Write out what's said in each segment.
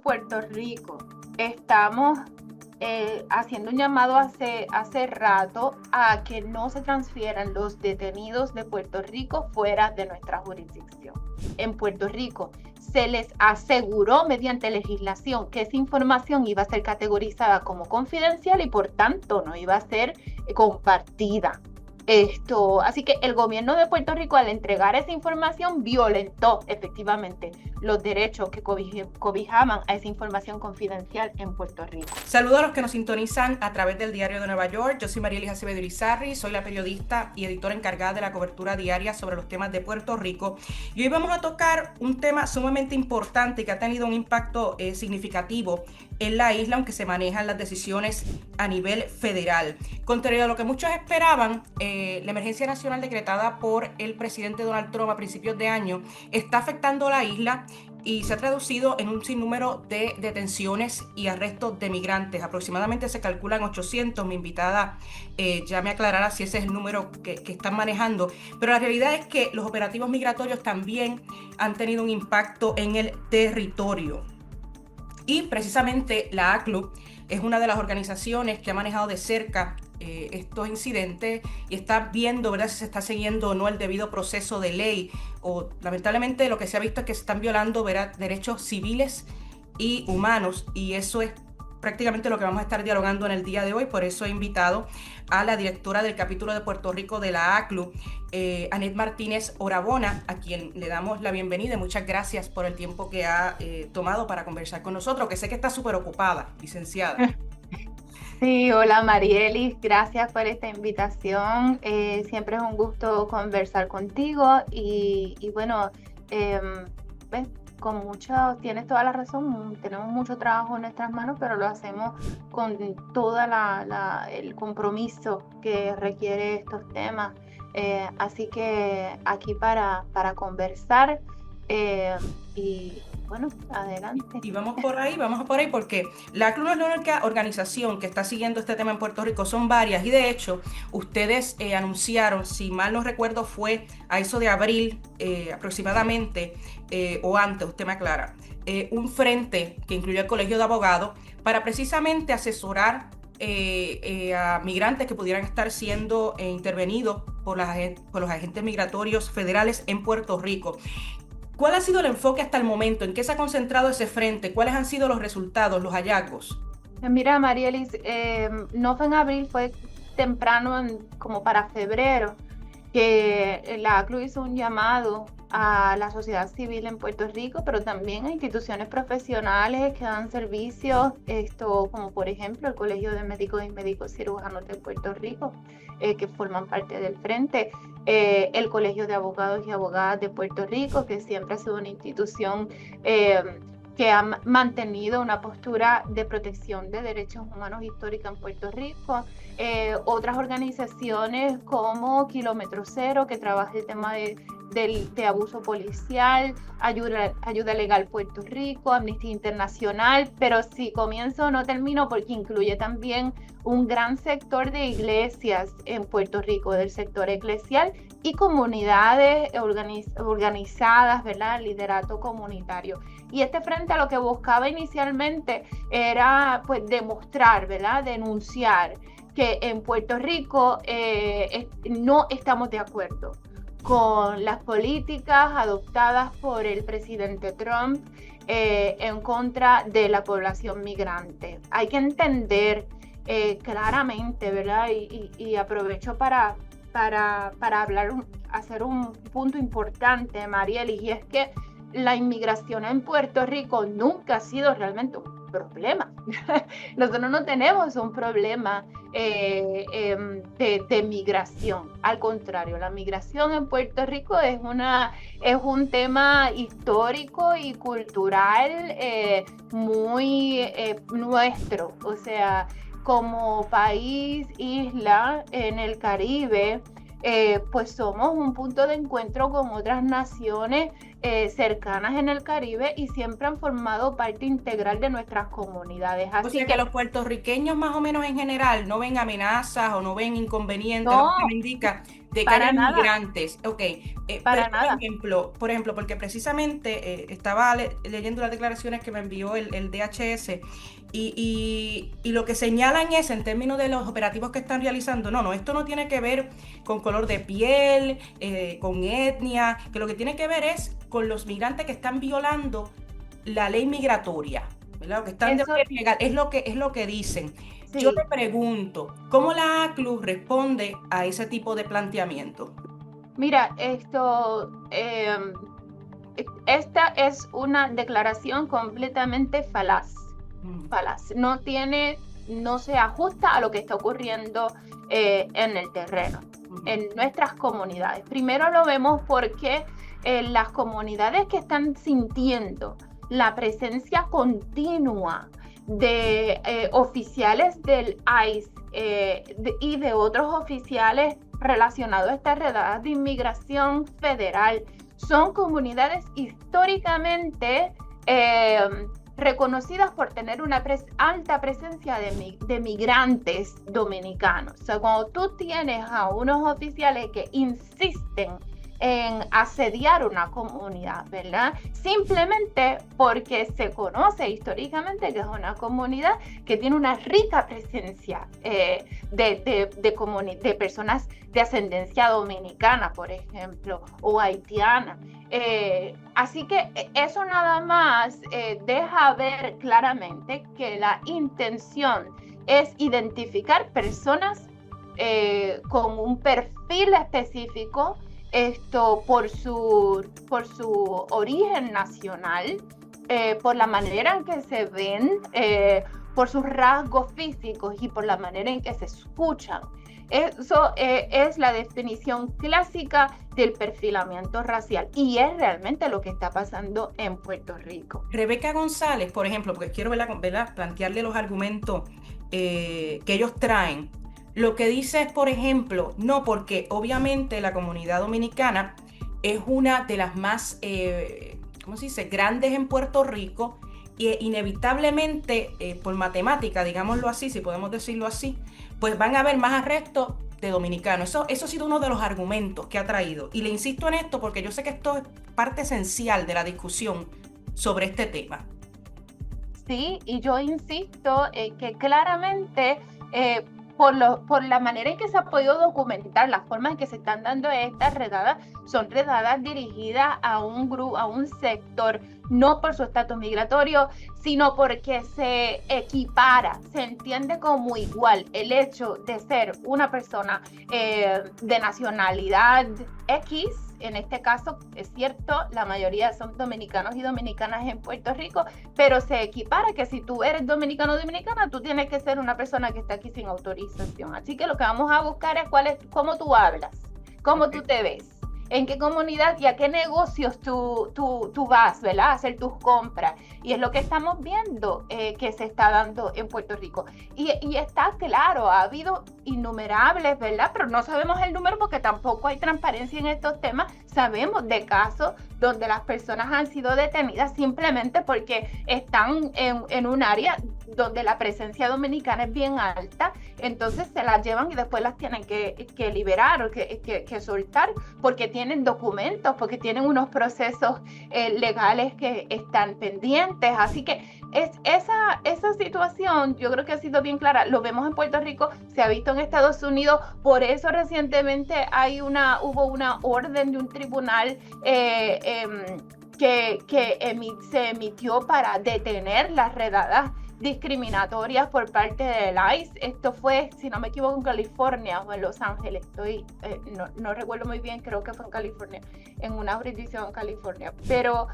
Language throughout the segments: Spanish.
Puerto Rico estamos haciendo un llamado hace rato a que no se transfieran los detenidos de Puerto Rico fuera de nuestra jurisdicción. En Puerto Rico se les aseguró mediante legislación que esa información iba a ser categorizada como confidencial y por tanto no iba a ser compartida. Así que el gobierno de Puerto Rico, al entregar esa información, violentó efectivamente los derechos que cobijaban a esa información confidencial en Puerto Rico. Saludos a los que nos sintonizan a través del Diario de Nueva York. Yo soy Marieli Acevedo Irizarry, soy la periodista y editora encargada de la cobertura diaria sobre los temas de Puerto Rico. Y hoy vamos a tocar un tema sumamente importante que ha tenido un impacto significativo en la isla, aunque se manejan las decisiones a nivel federal. Contrario a lo que muchos esperaban, la emergencia nacional decretada por el presidente Donald Trump a principios de año está afectando a la isla y se ha traducido en un sinnúmero de detenciones y arrestos de migrantes. Aproximadamente se calculan 800. Mi invitada ya me aclarará si ese es el número que están manejando. Pero la realidad es que los operativos migratorios también han tenido un impacto en el territorio. Y precisamente la ACLU es una de las organizaciones que ha manejado de cerca estos incidentes y está viendo, ¿verdad?, si se está siguiendo o no el debido proceso de ley, o lamentablemente lo que se ha visto es que se están violando, ¿verdad?, derechos civiles y humanos, y eso es prácticamente lo que vamos a estar dialogando en el día de hoy. Por eso he invitado a la directora del capítulo de Puerto Rico de la ACLU, Anet Martínez Orabona, a quien le damos la bienvenida y muchas gracias por el tiempo que ha tomado para conversar con nosotros, que sé que está súper ocupada, licenciada. Sí, hola Marielis, gracias por esta invitación. Siempre es un gusto conversar contigo y bueno, pues, tienes toda la razón, tenemos mucho trabajo en nuestras manos, pero lo hacemos con todo el compromiso que requiere estos temas. Así que aquí para conversar y bueno, adelante. Y vamos por ahí, porque la ACLU no es la única organización que está siguiendo este tema en Puerto Rico, son varias, y de hecho, ustedes anunciaron, si mal no recuerdo, fue a eso de abril aproximadamente, o antes, usted me aclara, un frente que incluyó el Colegio de Abogados para precisamente asesorar a migrantes que pudieran estar siendo intervenidos por los agentes migratorios federales en Puerto Rico. ¿Cuál ha sido el enfoque hasta el momento? ¿En qué se ha concentrado ese frente? ¿Cuáles han sido los resultados, los hallazgos? Mira, Marielis, no fue en abril, fue temprano, como para febrero, que la ACLU hizo un llamado a la sociedad civil en Puerto Rico, pero también a instituciones profesionales que dan servicios, como por ejemplo el Colegio de Médicos y Médicos Cirujanos de Puerto Rico, que forman parte del frente, el Colegio de Abogados y Abogadas de Puerto Rico, que siempre ha sido una institución que ha mantenido una postura de protección de derechos humanos histórica en Puerto Rico. Otras organizaciones como Kilómetro Cero, que trabaja el tema de abuso policial, ayuda Legal Puerto Rico, Amnistía Internacional, pero si comienzo no termino porque incluye también un gran sector de iglesias en Puerto Rico, del sector eclesial y comunidades organizadas, ¿verdad? Liderato comunitario. Y este frente a lo que buscaba inicialmente era pues demostrar, ¿verdad? Denunciar que en Puerto Rico no estamos de acuerdo con las políticas adoptadas por el presidente Trump en contra de la población migrante. Hay que entender claramente, ¿verdad? Y aprovecho para hacer un punto importante, Marieli, y es que la inmigración en Puerto Rico nunca ha sido realmente un problema. Nosotros no tenemos un problema de migración. Al contrario, la migración en Puerto Rico es un tema histórico y cultural muy nuestro. O sea, como país, isla en el Caribe, pues somos un punto de encuentro con otras naciones cercanas en el Caribe y siempre han formado parte integral de nuestras comunidades. Así o sea que los puertorriqueños más o menos en general no ven amenazas o no ven inconvenientes, no, lo que me indica, de que Para haya nada, migrantes. Ok, para pero nada. por ejemplo, porque precisamente estaba leyendo las declaraciones que me envió el DHS y lo que señalan es, en términos de los operativos que están realizando, no, esto no tiene que ver con color de piel, con etnia, que lo que tiene que ver es con los migrantes que están violando la ley migratoria, ¿verdad? Que están de Eso manera ilegal, es lo que dicen. Yo sí. te pregunto, ¿cómo la ACLU responde a ese tipo de planteamiento? Mira, esta es una declaración completamente falaz. Mm, Falaz. No se ajusta a lo que está ocurriendo en el terreno, ujú, en nuestras comunidades. Primero lo vemos porque las comunidades que están sintiendo la presencia continua de oficiales del ICE y de otros oficiales relacionados a estas redadas de inmigración federal son comunidades históricamente reconocidas por tener una alta presencia de migrantes dominicanos. O sea, cuando tú tienes a unos oficiales que insisten en asediar una comunidad, ¿verdad? Simplemente porque se conoce históricamente que es una comunidad que tiene una rica presencia de personas de ascendencia dominicana, por ejemplo, o haitiana. Así que eso nada más deja ver claramente que la intención es identificar personas con un perfil específico por su origen nacional, por la manera en que se ven, por sus rasgos físicos y por la manera en que se escuchan. Eso es la definición clásica del perfilamiento racial y es realmente lo que está pasando en Puerto Rico. Rebeca González, por ejemplo, porque quiero plantearle los argumentos que ellos traen. Lo que dice es, por ejemplo, no, porque obviamente la comunidad dominicana es una de las más, ¿cómo se dice?, grandes en Puerto Rico y inevitablemente, por matemática, digámoslo así, si podemos decirlo así, pues van a haber más arrestos de dominicanos. Eso ha sido uno de los argumentos que ha traído. Y le insisto en esto porque yo sé que esto es parte esencial de la discusión sobre este tema. Sí, y yo insisto que claramente por la manera en que se ha podido documentar, las formas en que se están dando estas redadas, son redadas dirigidas a un grupo, a un sector, no por su estatus migratorio, sino porque se equipara, se entiende como igual el hecho de ser una persona de nacionalidad X. En este caso, es cierto, la mayoría son dominicanos y dominicanas en Puerto Rico, pero se equipara que si tú eres dominicano o dominicana, tú tienes que ser una persona que está aquí sin autorización. Así que lo que vamos a buscar es cómo tú hablas, cómo tú te ves, en qué comunidad y a qué negocios tú vas, ¿verdad? A hacer tus compras. Y es lo que estamos viendo que se está dando en Puerto Rico. Y está claro, ha habido innumerables, ¿verdad? Pero no sabemos el número porque tampoco hay transparencia en estos temas. Sabemos de casos donde las personas han sido detenidas simplemente porque están en un área donde la presencia dominicana es bien alta, entonces se las llevan y después las tienen que liberar o que soltar porque tienen documentos, porque tienen unos procesos legales que están pendientes. Así que esa situación yo creo que ha sido bien clara. Lo vemos en Puerto Rico, se ha visto en Estados Unidos, por eso recientemente hubo una orden de un tribunal se emitió para detener las redadas discriminatorias por parte del ICE. Esto fue, si no me equivoco, en California o en Los Ángeles. No recuerdo muy bien, creo que fue en California, en una jurisdicción en California. Pero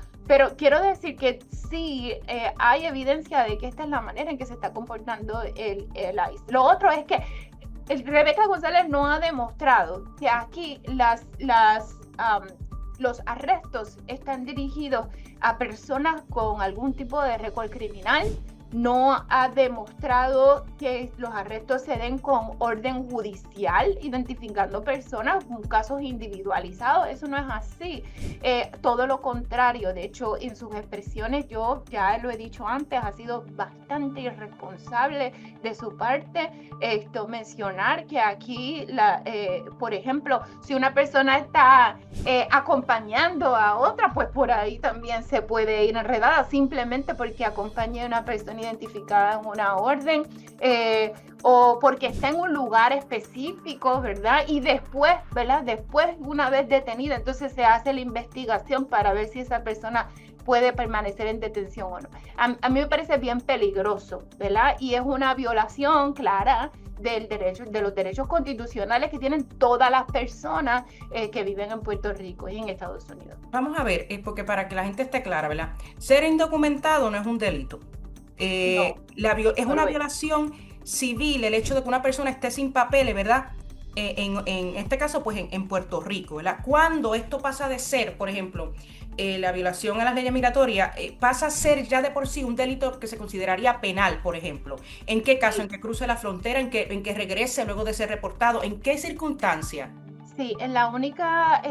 quiero decir que sí hay evidencia de que esta es la manera en que se está comportando el ICE. Lo otro es que Rebeca González no ha demostrado que aquí los arrestos están dirigidos a personas con algún tipo de récord criminal, no ha demostrado que los arrestos se den con orden judicial, identificando personas con casos individualizados. Eso no es así. Todo lo contrario. De hecho, en sus expresiones, yo ya lo he dicho antes, ha sido bastante irresponsable de su parte mencionar que aquí, por ejemplo, si una persona está acompañando a otra, pues por ahí también se puede ir enredada simplemente porque acompaña a una persona identificada en una orden, o porque está en un lugar específico, ¿verdad? Y después, ¿verdad? Después, una vez detenida, entonces se hace la investigación para ver si esa persona puede permanecer en detención o no. A mí me parece bien peligroso, ¿verdad? Y es una violación clara de los derechos constitucionales que tienen todas las personas que viven en Puerto Rico y en Estados Unidos. Vamos a ver, porque para que la gente esté clara, ¿verdad? Ser indocumentado no es un delito. Es una violación civil el hecho de que una persona esté sin papeles, ¿verdad? En este caso, pues en Puerto Rico, ¿verdad? Cuando esto pasa de ser, por ejemplo, la violación a las leyes migratorias, pasa a ser ya de por sí un delito que se consideraría penal, por ejemplo. ¿En qué caso? ¿En que cruce la frontera? ¿En que regrese luego de ser reportado? ¿En qué circunstancia? Sí, en la única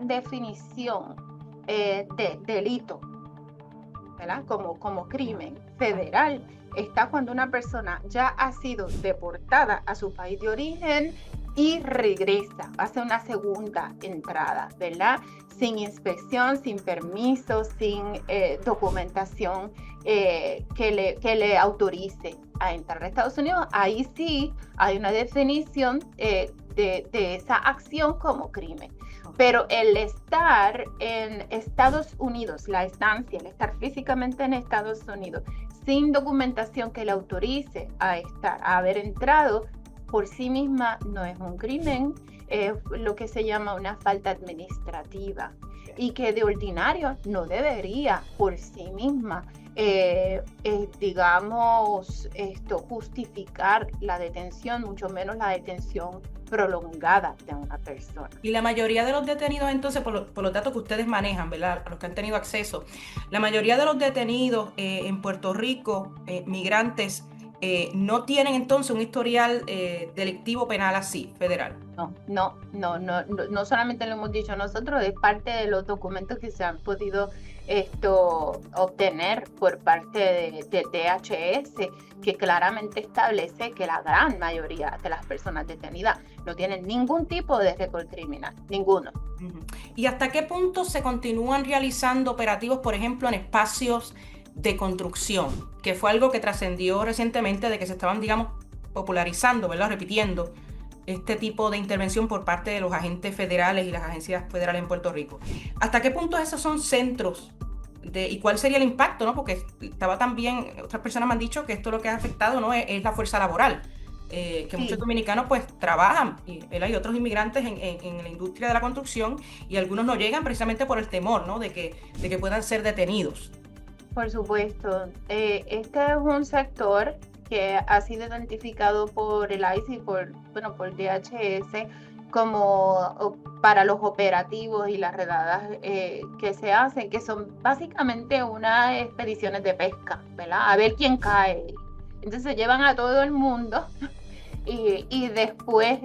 definición de delito, ¿verdad? Como crimen federal, está cuando una persona ya ha sido deportada a su país de origen y regresa, hace una segunda entrada, ¿verdad? Sin inspección, sin permiso, sin documentación que le autorice a entrar a Estados Unidos. Ahí sí hay una definición de esa acción como crimen. Pero el estar en Estados Unidos, la estancia, el estar físicamente en Estados Unidos, sin documentación que le autorice a haber entrado, por sí misma no es un crimen, es lo que se llama una falta administrativa y que de ordinario no debería por sí misma, justificar la detención, mucho menos la detención prolongada de una persona. Y la mayoría de los detenidos, entonces, por los datos que ustedes manejan, ¿verdad? A los que han tenido acceso, la mayoría de los detenidos en Puerto Rico, migrantes, no tienen entonces un historial delictivo penal así, federal. No solamente lo hemos dicho nosotros, es parte de los documentos que se han podido obtener por parte de DHS, que claramente establece que la gran mayoría de las personas detenidas no tienen ningún tipo de récord criminal, ninguno. ¿Y hasta qué punto se continúan realizando operativos, por ejemplo, en espacios de construcción, que fue algo que trascendió recientemente, de que se estaban, digamos, popularizando, ¿verdad? Repitiendo este tipo de intervención por parte de los agentes federales y las agencias federales en Puerto Rico? ¿Hasta qué punto esos son centros y cuál sería el impacto, ¿no? Porque estaba también, otras personas me han dicho que esto lo que ha afectado, ¿no? es la fuerza laboral, que sí. Muchos dominicanos pues trabajan, y hay otros inmigrantes en la industria de la construcción, y algunos no llegan precisamente por el temor, ¿no? de que puedan ser detenidos. Por supuesto, este es un sector que ha sido identificado por el ICE y por DHS como para los operativos y las redadas que se hacen, que son básicamente unas expediciones de pesca, ¿verdad? A ver quién cae. Entonces llevan a todo el mundo y después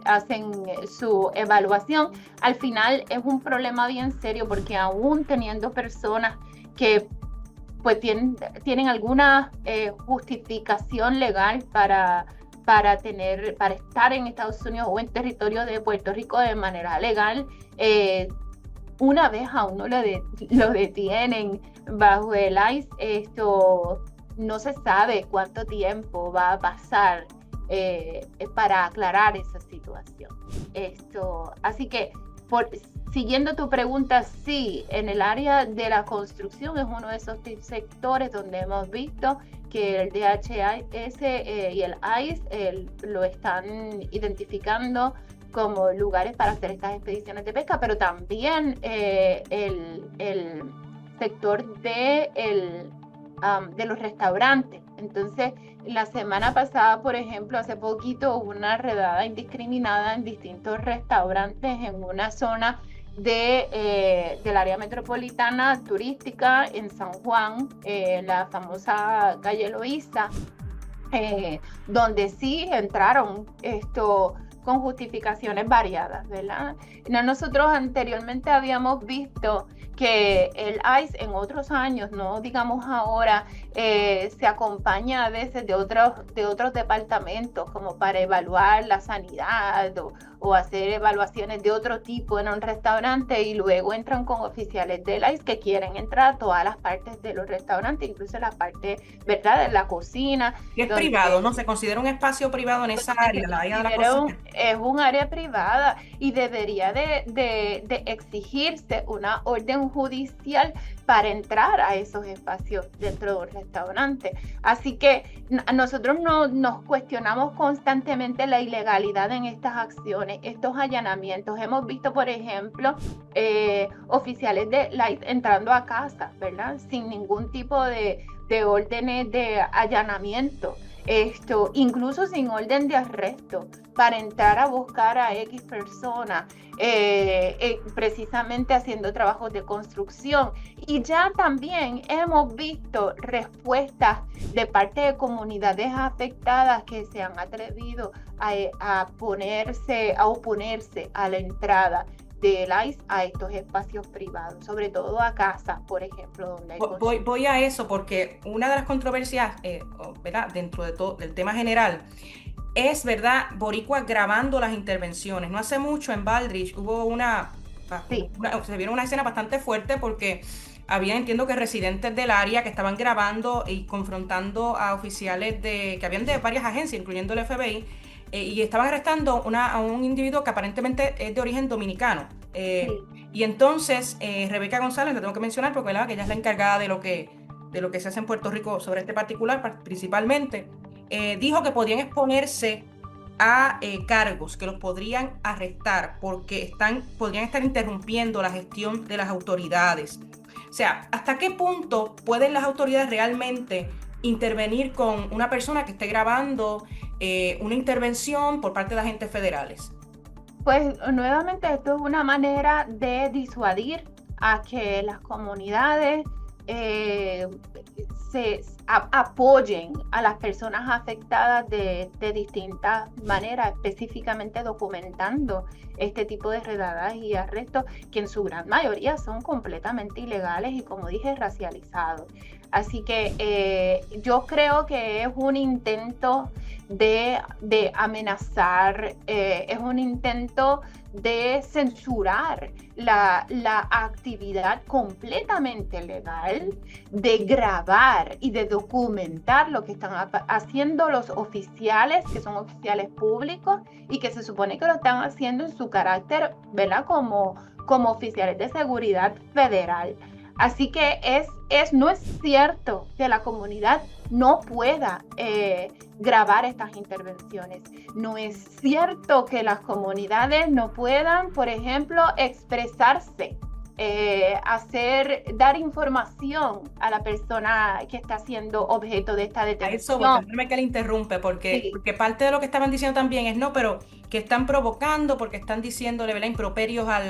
hacen su evaluación. Al final es un problema bien serio porque aún teniendo personas que pues tienen alguna justificación legal para estar en Estados Unidos o en territorio de Puerto Rico de manera legal, una vez a uno lo detienen bajo el ICE, no se sabe cuánto tiempo va a pasar para aclarar esa situación. Así que siguiendo tu pregunta, sí, en el área de la construcción es uno de esos sectores donde hemos visto que el DHS y el ICE lo están identificando como lugares para hacer estas expediciones de pesca, pero también el sector de los restaurantes. Entonces, la semana pasada, por ejemplo, hace poquito hubo una redada indiscriminada en distintos restaurantes en una zona del área metropolitana turística en San Juan, la famosa calle Loíza, donde sí entraron con justificaciones variadas, ¿verdad? Nosotros anteriormente habíamos visto que el ICE en otros años, no digamos ahora, se acompaña a veces de otros departamentos como para evaluar la sanidad o hacer evaluaciones de otro tipo en un restaurante, y luego entran con oficiales del ICE que quieren entrar a todas las partes de los restaurantes, incluso la parte, ¿verdad?, de la cocina. Y es privado, ¿no? Se considera un espacio privado en esa área, la área de la cocina. Es un área privada y debería de exigirse una orden judicial para entrar a esos espacios dentro de un restaurante. Así que nosotros nos cuestionamos constantemente la ilegalidad en estas acciones, estos allanamientos. Hemos visto, por ejemplo, oficiales de ICE entrando a casa, ¿verdad?, sin ningún tipo de órdenes de allanamiento, incluso sin orden de arresto, para entrar a buscar a X personas, precisamente haciendo trabajos de construcción. Y ya también hemos visto respuestas de parte de comunidades afectadas que se han atrevido a oponerse a la entrada del ICE a estos espacios privados, sobre todo a casa, por ejemplo, donde hay voy a eso, porque una de las controversias, ¿verdad?, dentro de todo el tema general, es, ¿verdad?, boricuas grabando las intervenciones. No hace mucho en Baldrige hubo se vieron una escena bastante fuerte porque había, entiendo que residentes del área que estaban grabando y confrontando a oficiales que habían de varias agencias, incluyendo el FBI, y estaban arrestando a un individuo que aparentemente es de origen dominicano. Y entonces Rebeca González, la tengo que mencionar porque, ¿verdad?, que ella es la encargada de lo que se hace en Puerto Rico sobre este particular, principalmente, dijo que podían exponerse a cargos, que los podrían arrestar porque podrían estar interrumpiendo la gestión de las autoridades. O sea, ¿hasta qué punto pueden las autoridades realmente intervenir con una persona que esté grabando una intervención por parte de agentes federales? Pues nuevamente esto es una manera de disuadir a que las comunidades se apoyen a las personas afectadas de distintas maneras, específicamente documentando este tipo de redadas y arrestos que en su gran mayoría son completamente ilegales y, como dije, racializados. Así que yo creo que es un intento de amenazar, es un intento de censurar la actividad completamente legal de grabar y de documentar lo que están haciendo los oficiales, que son oficiales públicos y que se supone que lo están haciendo en su carácter, ¿verdad?, como oficiales de seguridad federal. Así que no es cierto que la comunidad no pueda grabar estas intervenciones. No es cierto que las comunidades no puedan, por ejemplo, expresarse, dar información a la persona que está siendo objeto de esta detención. A eso, perdóname que le interrumpe, porque parte de lo que estaban diciendo también es, no, pero que están provocando, porque están diciéndole, ¿verdad?, improperios a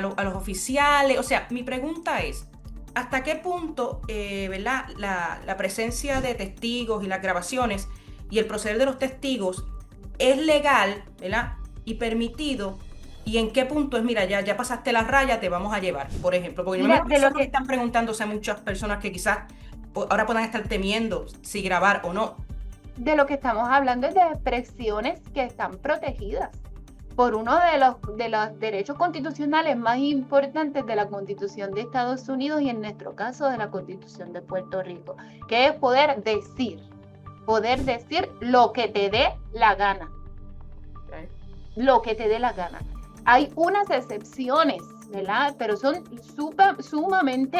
los oficiales. O sea, mi pregunta es, ¿hasta qué punto, ¿verdad?, la presencia de testigos y las grabaciones y el proceder de los testigos es legal, ¿verdad?, y permitido? ¿Y en qué punto es, mira, ya pasaste la raya, te vamos a llevar, por ejemplo? Porque de lo que están preguntándose muchas personas que quizás ahora puedan estar temiendo si grabar o no. De lo que estamos hablando es de expresiones que están protegidas por uno de los derechos constitucionales más importantes de la Constitución de Estados Unidos y, en nuestro caso, de la Constitución de Puerto Rico, que es poder decir lo que te dé la gana. Okay. Lo que te dé la gana. Hay unas excepciones, ¿verdad?, pero son sumamente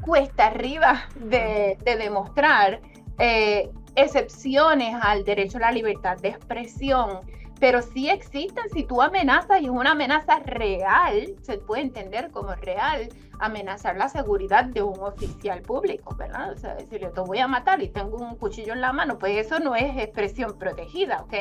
cuesta arriba de demostrar, excepciones al derecho a la libertad de expresión, pero sí existen. Si tú amenazas, y es una amenaza real, se puede entender como real, amenazar la seguridad de un oficial público, ¿verdad? O sea, decirle, te voy a matar y tengo un cuchillo en la mano, pues eso no es expresión protegida, ¿ok?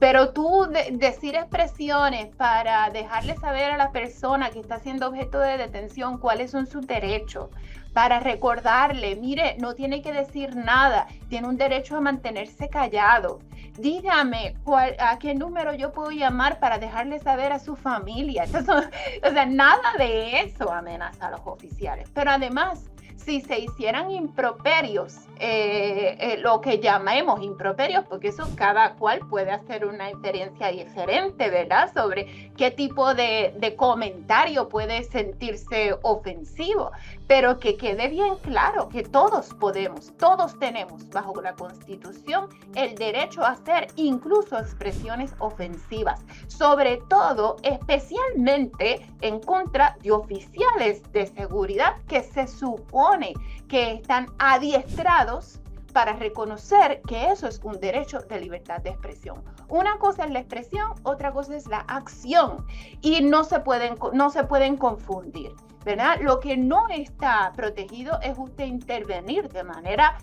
Pero tú decir expresiones para dejarle saber a la persona que está siendo objeto de detención cuáles son sus derechos, para recordarle, mire, no tiene que decir nada, tiene un derecho a mantenerse callado. Dígame a qué número yo puedo llamar para dejarle saber a su familia. Entonces, o sea, nada de eso amenaza a los oficiales. Pero además, si se hicieran improperios, lo que llamemos improperios, porque eso cada cual puede hacer una experiencia diferente, ¿verdad? Sobre qué tipo de comentario puede sentirse ofensivo, pero que quede bien claro que todos podemos, todos tenemos bajo la Constitución el derecho a hacer incluso expresiones ofensivas, sobre todo, especialmente en contra de oficiales de seguridad que se supone que están adiestrados para reconocer que eso es un derecho de libertad de expresión. Una cosa es la expresión, otra cosa es la acción, y no se pueden confundir, ¿verdad? Lo que no está protegido es usted intervenir de manera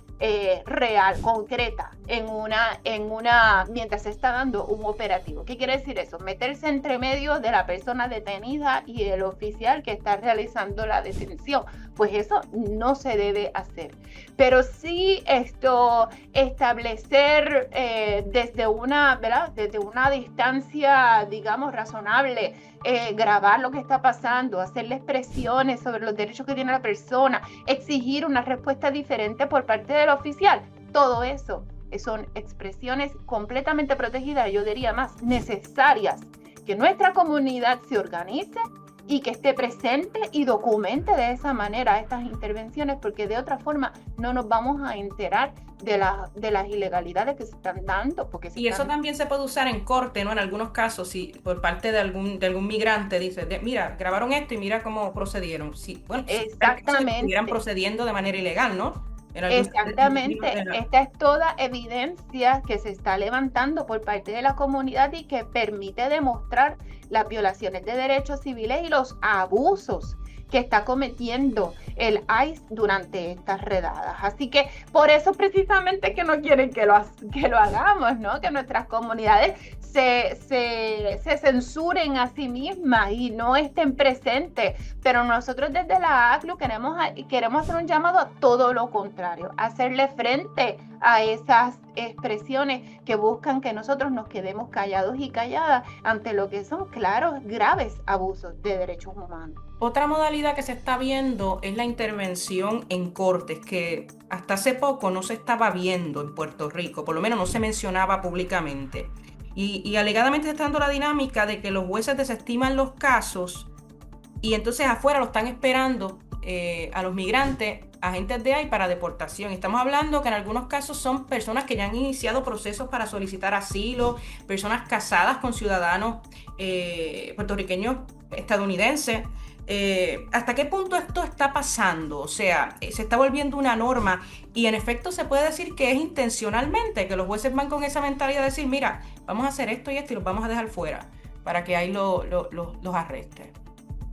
real, concreta, mientras se está dando un operativo. ¿Qué quiere decir eso? Meterse entre medio de la persona detenida y el oficial que está realizando la detención. Pues eso no se debe hacer. Pero sí establecer desde una distancia, digamos, razonable, grabar lo que está pasando, hacerle expresiones sobre los derechos que tiene la persona, exigir una respuesta diferente por parte del oficial. Todo eso son expresiones completamente protegidas, yo diría más necesarias, que nuestra comunidad se organice y que esté presente y documente de esa manera estas intervenciones, porque de otra forma no nos vamos a enterar de las ilegalidades que se están dando. Y eso también se puede usar en corte, ¿no? En algunos casos, si por parte de algún migrante dice, mira, grabaron esto y mira cómo procedieron. Sí, bueno, exactamente. Si estuvieran procediendo de manera ilegal, ¿no? Exactamente, esta es toda evidencia que se está levantando por parte de la comunidad y que permite demostrar las violaciones de derechos civiles y los abusos que está cometiendo el ICE durante estas redadas. Así que por eso precisamente que no quieren que lo hagamos, ¿no? Que nuestras comunidades se censuren a sí mismas y no estén presentes. Pero nosotros desde la ACLU queremos hacer un llamado a todo lo contrario, hacerle frente a esas expresiones que buscan que nosotros nos quedemos callados y calladas ante lo que son claros, graves abusos de derechos humanos. Otra modalidad que se está viendo es la intervención en cortes, que hasta hace poco no se estaba viendo en Puerto Rico, por lo menos no se mencionaba públicamente. Y alegadamente se está dando la dinámica de que los jueces desestiman los casos y entonces afuera lo están esperando a los migrantes, agentes de ICE para deportación. Estamos hablando que en algunos casos son personas que ya han iniciado procesos para solicitar asilo, personas casadas con ciudadanos puertorriqueños estadounidenses. ¿Hasta qué punto esto está pasando? O sea, se está volviendo una norma y en efecto se puede decir que es intencionalmente, que los jueces van con esa mentalidad de decir, mira, vamos a hacer esto y esto y los vamos a dejar fuera para que ahí los arresten.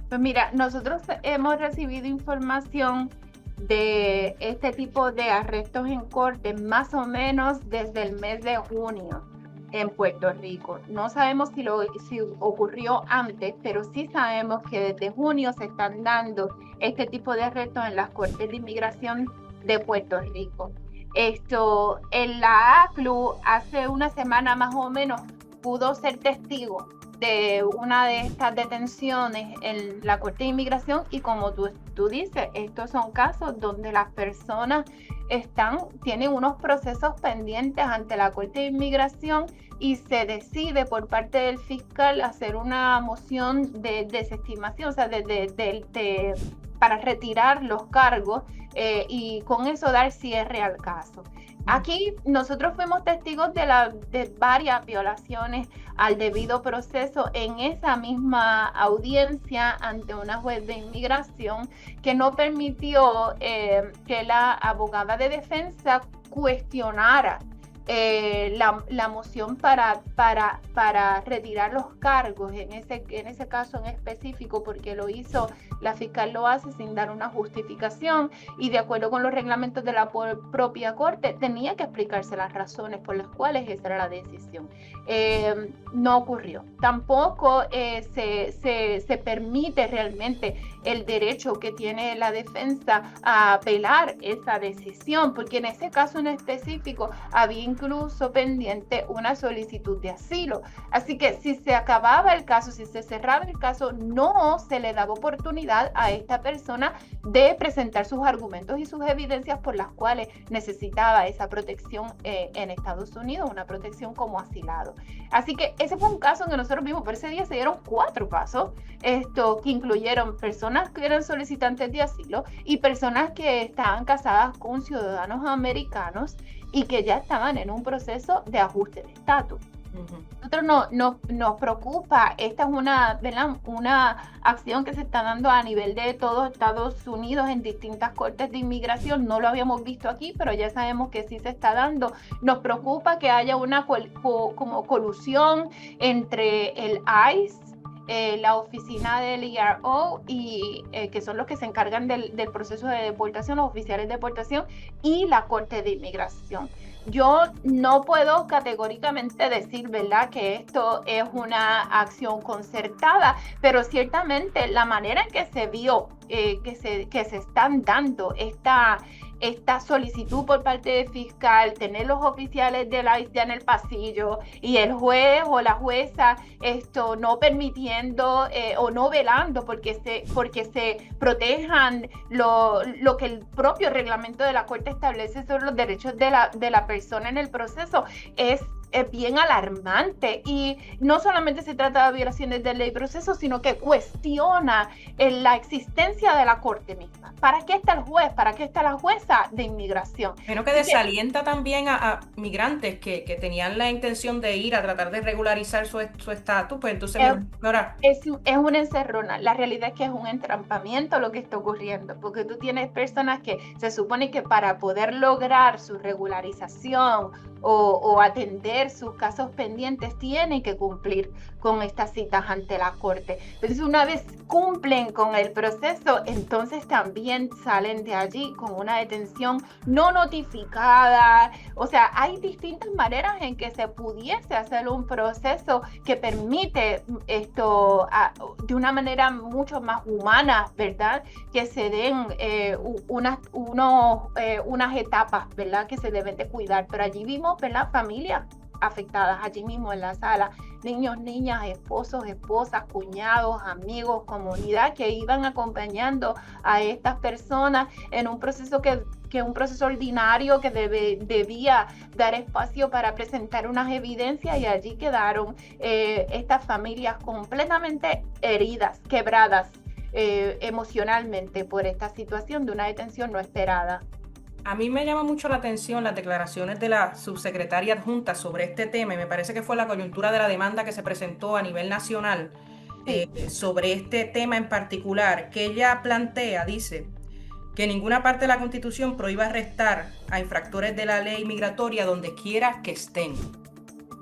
Pues mira, nosotros hemos recibido información de este tipo de arrestos en corte más o menos desde el mes de junio en Puerto Rico. No sabemos si ocurrió antes, pero sí sabemos que desde junio se están dando este tipo de arrestos en las cortes de inmigración de Puerto Rico. En la ACLU hace una semana más o menos pudo ser testigo de una de estas detenciones en la Corte de Inmigración y como tú dices, estos son casos donde las personas tienen unos procesos pendientes ante la Corte de Inmigración y se decide por parte del fiscal hacer una moción de desestimación, o sea, para retirar los cargos y con eso dar cierre al caso. Aquí nosotros fuimos testigos de varias violaciones al debido proceso en esa misma audiencia ante una juez de inmigración que no permitió que la abogada de defensa cuestionara la moción para retirar los cargos en ese caso en específico, porque la fiscal lo hace sin dar una justificación y de acuerdo con los reglamentos de la propia corte tenía que explicarse las razones por las cuales esa era la decisión. No ocurrió. Tampoco se permite realmente el derecho que tiene la defensa a apelar esa decisión, porque en ese caso en específico había incluso pendiente una solicitud de asilo. Así que si se acababa el caso, si se cerraba el caso, no se le daba oportunidad a esta persona de presentar sus argumentos y sus evidencias por las cuales necesitaba esa protección en Estados Unidos, una protección como asilado. Así que ese fue un caso que nosotros vimos, pero ese día se dieron 4 casos, que incluyeron personas que eran solicitantes de asilo y personas que estaban casadas con ciudadanos americanos y que ya estaban en un proceso de ajuste de estatus. Nosotros nos preocupa, esta es una acción que se está dando a nivel de todo Estados Unidos en distintas cortes de inmigración, no lo habíamos visto aquí, pero ya sabemos que sí se está dando. Nos preocupa que haya una como colusión entre el ICE, la oficina del ERO y que son los que se encargan del proceso de deportación, los oficiales de deportación y la Corte de Inmigración. Yo no puedo categóricamente decir, ¿verdad?, que esto es una acción concertada, pero ciertamente la manera en que se vio que se están dando esta solicitud por parte del fiscal, tener los oficiales del ICE ya en el pasillo y el juez o la jueza no permitiendo o no velando porque se protejan lo que el propio reglamento de la Corte establece sobre los derechos de la persona en el proceso, es bien alarmante. Y no solamente se trata de violaciones de ley y proceso, sino que cuestiona la existencia de la Corte misma. ¿Para qué está el juez? ¿Para qué está la jueza de inmigración? Pero que desalienta también a migrantes que tenían la intención de ir a tratar de regularizar su estatus, pues entonces es una encerrona. La realidad es que es un entrampamiento lo que está ocurriendo, porque tú tienes personas que se supone que para poder lograr su regularización o atender sus casos pendientes tienen que cumplir con estas citas ante la Corte. Entonces, una vez cumplen con el proceso, entonces también salen de allí con una detención no notificada. O sea, hay distintas maneras en que se pudiese hacer un proceso que permite esto de una manera mucho más humana, ¿verdad? Que se den unas etapas, ¿verdad?, que se deben de cuidar. Pero allí vimos, ¿verdad?, familias afectadas allí mismo en la sala, niños, niñas, esposos, esposas, cuñados, amigos, comunidad que iban acompañando a estas personas en un proceso que un proceso ordinario que debía dar espacio para presentar unas evidencias, y allí quedaron estas familias completamente heridas, quebradas emocionalmente por esta situación de una detención no esperada. A mí me llama mucho la atención las declaraciones de la subsecretaria adjunta sobre este tema, y me parece que fue la coyuntura de la demanda que se presentó a nivel nacional sobre este tema en particular, que ella dice que ninguna parte de la Constitución prohíba arrestar a infractores de la ley migratoria donde quiera que estén.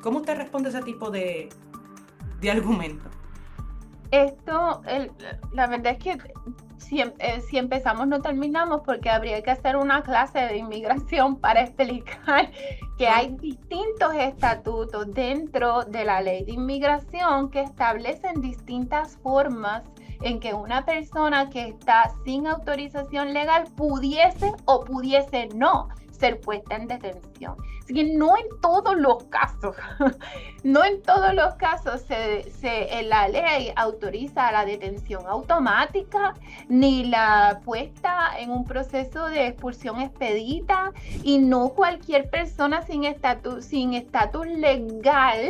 ¿Cómo usted responde a ese tipo de argumento? La verdad es que si empezamos no terminamos, porque habría que hacer una clase de inmigración para explicar que hay distintos estatutos dentro de la ley de inmigración que establecen distintas formas en que una persona que está sin autorización legal pudiese o pudiese no ser puesta en detención. Así que no en todos los casos, la ley autoriza la detención automática, ni la puesta en un proceso de expulsión expedita, y no cualquier persona sin estatus legal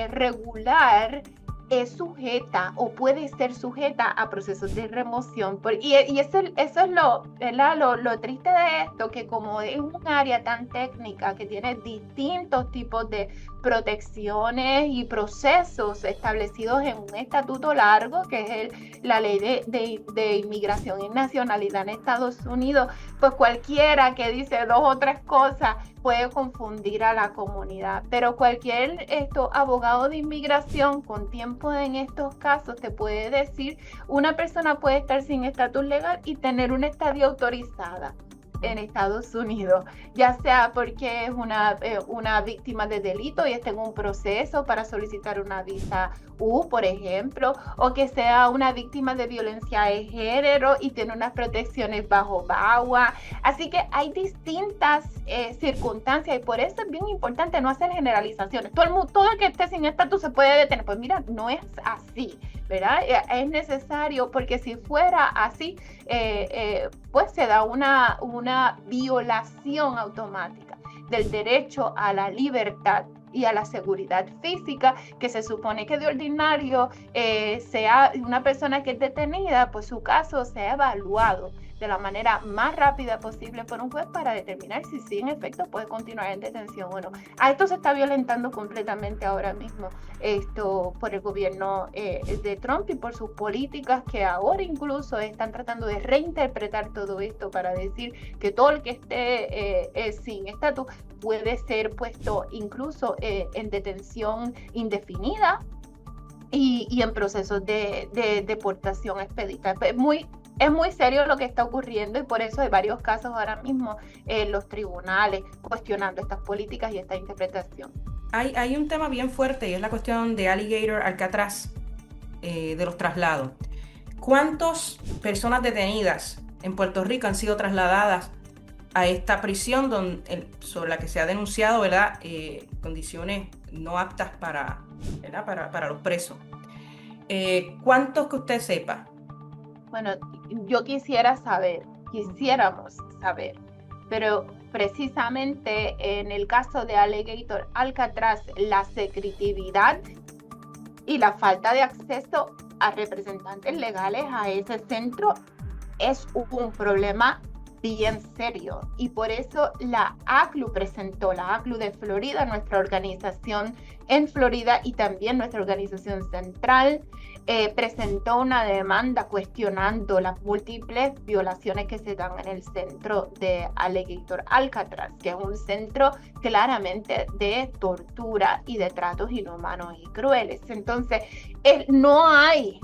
regular es sujeta o puede ser sujeta a procesos de remoción. Y eso es lo triste de esto, que como es un área tan técnica que tiene distintos tipos de protecciones y procesos establecidos en un estatuto largo, que es la ley de inmigración y nacionalidad en Estados Unidos, pues cualquiera que dice 2 o 3 cosas puede confundir a la comunidad, pero cualquier abogado de inmigración con tiempo en estos casos te puede decir, una persona puede estar sin estatus legal y tener una estadía autorizada en Estados Unidos, ya sea porque es una víctima de delito y está en un proceso para solicitar una visa U, por ejemplo, o que sea una víctima de violencia de género y tiene unas protecciones bajo VAWA. Así que hay distintas circunstancias y por eso es bien importante no hacer generalizaciones. Todo el que esté sin estatus se puede detener. Pues mira, no es así, ¿verdad? Es necesario, porque si fuera así, pues se da una violación automática del derecho a la libertad y a la seguridad física, que se supone que de ordinario sea una persona que es detenida, pues su caso sea evaluado de la manera más rápida posible por un juez para determinar si sí en efecto puede continuar en detención o no. A esto se está violentando completamente ahora mismo por el gobierno de Trump y por sus políticas que ahora incluso están tratando de reinterpretar todo esto para decir que todo el que esté sin estatus puede ser puesto incluso en detención indefinida y en procesos de deportación expedita. Es muy serio lo que está ocurriendo y por eso hay varios casos ahora mismo en los tribunales cuestionando estas políticas y esta interpretación. Hay un tema bien fuerte y es la cuestión de Alligator Alcatraz, de los traslados. ¿Cuántas personas detenidas en Puerto Rico han sido trasladadas a esta prisión sobre la que se ha denunciado, ¿verdad? Condiciones no aptas para los presos? ¿Cuántos que usted sepa? Bueno, yo quisiéramos saber, pero precisamente en el caso de Alligator Alcatraz, la secretividad y la falta de acceso a representantes legales a ese centro es un problema bien serio, y por eso la ACLU de Florida, nuestra organización en Florida y también nuestra organización central, presentó una demanda cuestionando las múltiples violaciones que se dan en el centro de Alligator Alcatraz, que es un centro claramente de tortura y de tratos inhumanos y crueles. Entonces, no hay,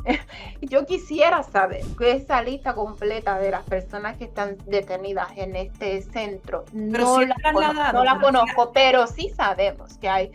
yo quisiera saber esa lista completa de las personas que están detenidas en este centro. No la conozco, pero sí sabemos que hay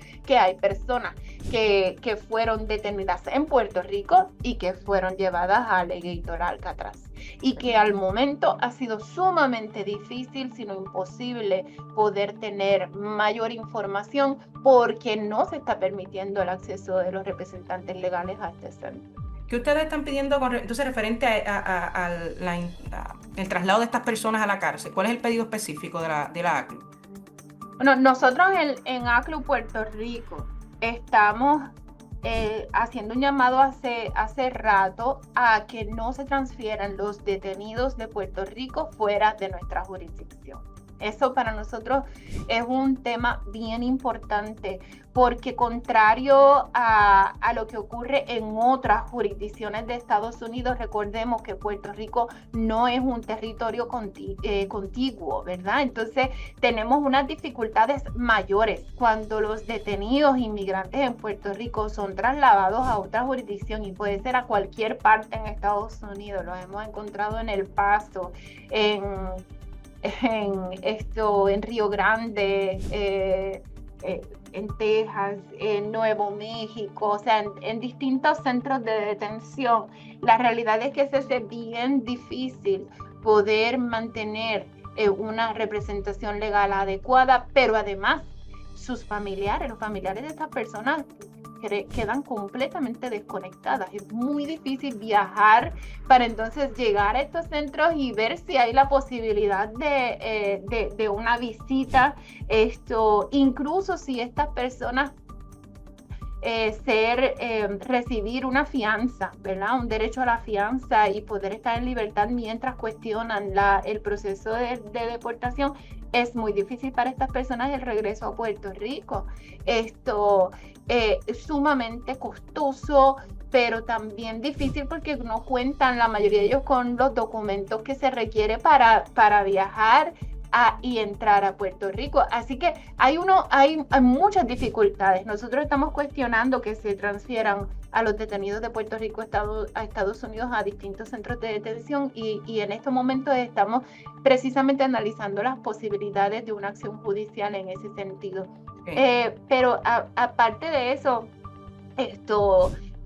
personas que fueron detenidas en Puerto Rico y que fueron llevadas a Alligator Alcatraz, y que al momento ha sido sumamente difícil, sino imposible, poder tener mayor información porque no se está permitiendo el acceso de los representantes legales a este centro. ¿Qué ustedes están pidiendo entonces referente al traslado de estas personas a la cárcel? ¿Cuál es el pedido específico de la ACLU? Bueno, nosotros en ACLU Puerto Rico estamos haciendo un llamado hace rato a que no se transfieran los detenidos de Puerto Rico fuera de nuestra jurisdicción. Eso para nosotros es un tema bien importante, porque contrario a lo que ocurre en otras jurisdicciones de Estados Unidos, recordemos que Puerto Rico no es un territorio contiguo, ¿verdad? Entonces tenemos unas dificultades mayores cuando los detenidos inmigrantes en Puerto Rico son trasladados a otra jurisdicción, y puede ser a cualquier parte en Estados Unidos. Los hemos encontrado en El Paso, en Río Grande, en Texas, en Nuevo México, o sea, en distintos centros de detención. La realidad es que se hace bien difícil poder mantener una representación legal adecuada, pero además los familiares de estas personas quedan completamente desconectadas. Es muy difícil viajar para entonces llegar a estos centros y ver si hay la posibilidad de una visita, incluso si estas personas recibir una fianza, ¿verdad? Un derecho a la fianza y poder estar en libertad mientras cuestionan el proceso de deportación. Es muy difícil para estas personas el regreso a Puerto Rico. Es sumamente costoso, pero también difícil porque no cuentan la mayoría de ellos con los documentos que se requiere para viajar y entrar a Puerto Rico. Así que hay muchas dificultades. Nosotros estamos cuestionando que se transfieran a los detenidos de Puerto Rico a Estados Unidos a distintos centros de detención y en estos momentos estamos precisamente analizando las posibilidades de una acción judicial en ese sentido. Pero aparte de eso,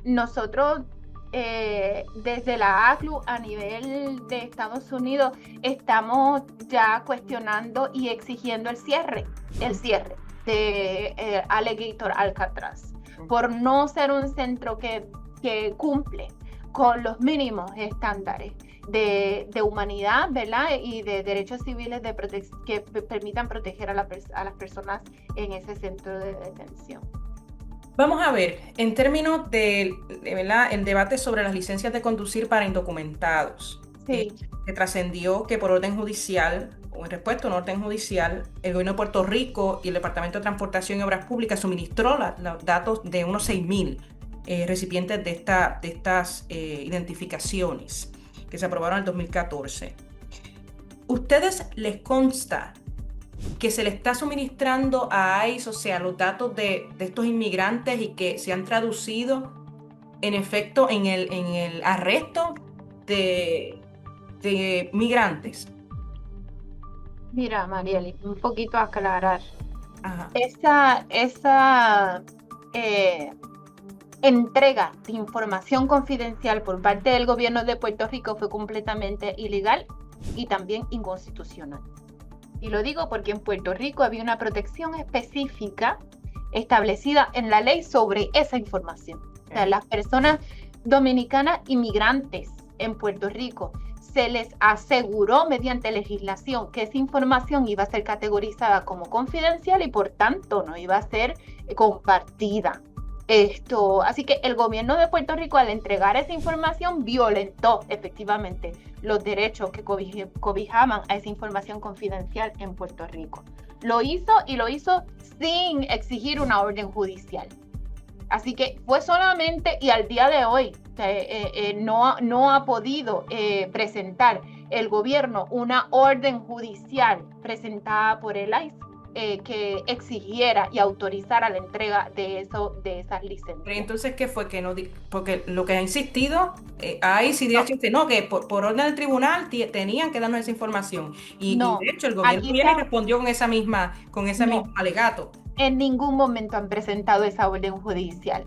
nosotros desde la ACLU a nivel de Estados Unidos estamos ya cuestionando y exigiendo el cierre de Alligator Alcatraz por no ser un centro que cumple con los mínimos estándares de humanidad, ¿verdad? Y de derechos civiles que permitan proteger a las personas en ese centro de detención. Vamos a ver, en términos de ¿verdad? El debate sobre las licencias de conducir para indocumentados, sí. Se trascendió que por orden judicial, o en respuesta a un orden judicial, el gobierno de Puerto Rico y el Departamento de Transportación y Obras Públicas suministró los datos de unos 6,000 recipientes de estas identificaciones que se aprobaron en el 2014. ¿Ustedes les consta que se le está suministrando a ICE, o sea, los datos de estos inmigrantes y que se han traducido en efecto en el arresto de migrantes? Mira, Marieli, un poquito aclarar. Ajá. Esa entrega de información confidencial por parte del gobierno de Puerto Rico fue completamente ilegal y también inconstitucional. Y lo digo porque en Puerto Rico había una protección específica establecida en la ley sobre esa información. O sea, las personas dominicanas inmigrantes en Puerto Rico se les aseguró mediante legislación que esa información iba a ser categorizada como confidencial y por tanto no iba a ser compartida. Así que el gobierno de Puerto Rico, al entregar esa información, violentó efectivamente los derechos que cobijaban a esa información confidencial en Puerto Rico. Lo hizo sin exigir una orden judicial. Así que fue solamente, y al día de hoy no ha podido presentar el gobierno una orden judicial presentada por el ICE que exigiera y autorizara la entrega de esas licencias. Pero entonces, ¿qué fue? Porque lo que ha insistido, ICE y DHS, no, que por orden del tribunal tenían que darnos esa información. Y de hecho, el gobierno viene y respondió con ese mismo alegato. En ningún momento han presentado esa orden judicial.